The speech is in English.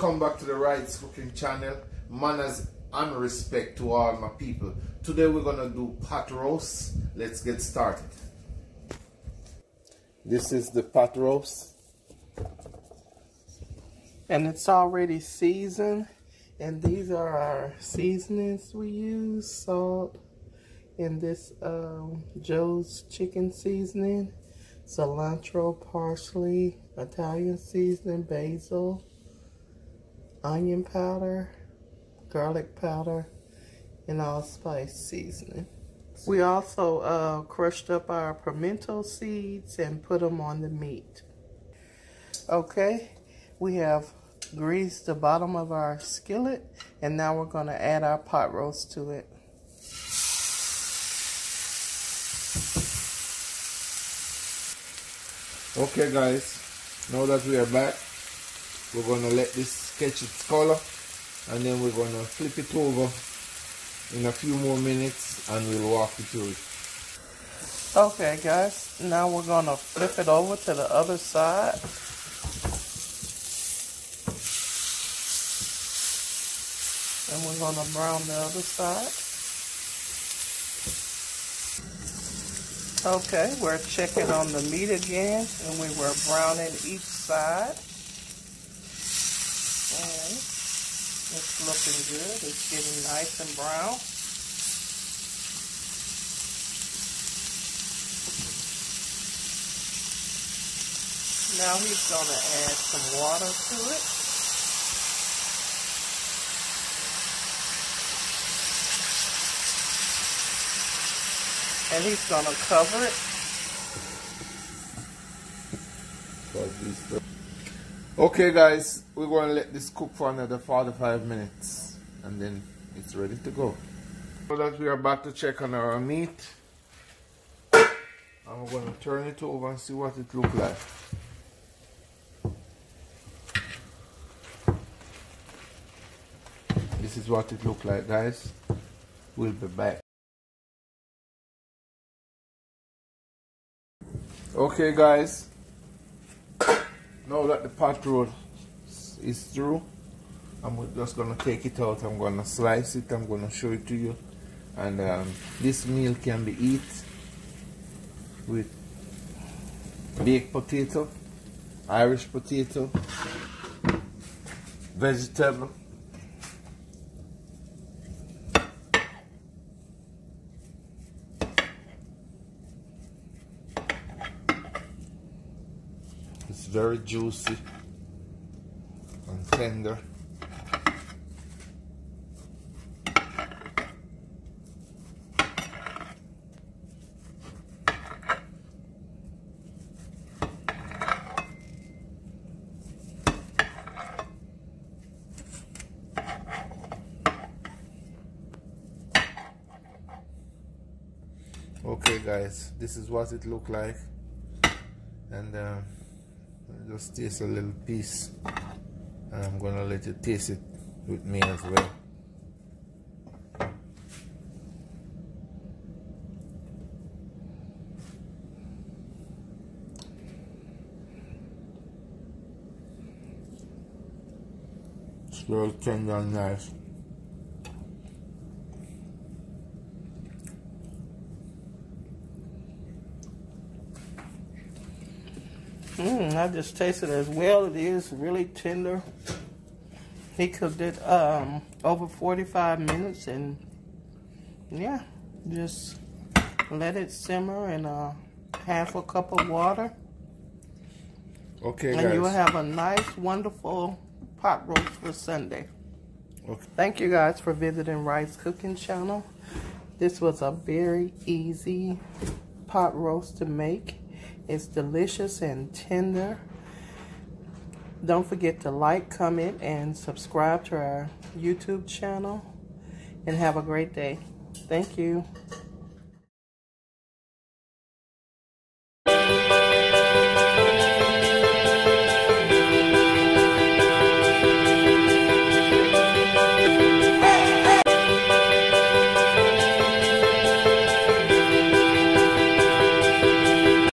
Welcome back to the Wright's Cooking Channel. Manners and respect to all my people. Today we're gonna do pot roast. Let's get started. This is the pot roast. And it's already seasoned. And these are our seasonings we use. Salt in this Joe's chicken seasoning. Cilantro, parsley, Italian seasoning, basil, onion powder, garlic powder, and allspice seasoning. We also crushed up our pimento seeds and put them on the meat. Okay, we have greased the bottom of our skillet, and now we're going to add our pot roast to it. Okay guys, now that we are back, we're going to let this catch its color, and then we're going to flip it over in a few more minutes and we'll walk you through it. Okay guys, now we're going to flip it over to the other side. And we're going to brown the other side. Okay, we're checking on the meat again, and we were browning each side. And it's looking good. It's getting nice and brown. Now he's going to add some water to it. And he's going to cover it. Okay guys, we're going to let this cook for another 45 minutes and then it's ready to go. So that we are about to check on our meat. And we're going to turn it over and see what it looks like. This is what it looks like guys. We'll be back. Okay guys, now that the pot roast is through, I'm just going to take it out. I'm going to slice it. I'm going to show it to you. And this meal can be eaten with baked potato, Irish potato, vegetable, it's very juicy and tender. Okay guys, this is what it looked like, and just taste a little piece, and I'm gonna let you taste it with me as well. It's very tender and nice. I just tasted it as well. It is really tender. He cooked it over 45 minutes, and yeah, just let it simmer in half a cup of water. Okay, and guys, you will have a nice, wonderful pot roast for Sunday. Okay. Thank you guys for visiting Wright's Cooking Channel. This was a very easy pot roast to make. It's delicious and tender. Don't forget to like, comment, and subscribe to our YouTube channel. And have a great day. Thank you.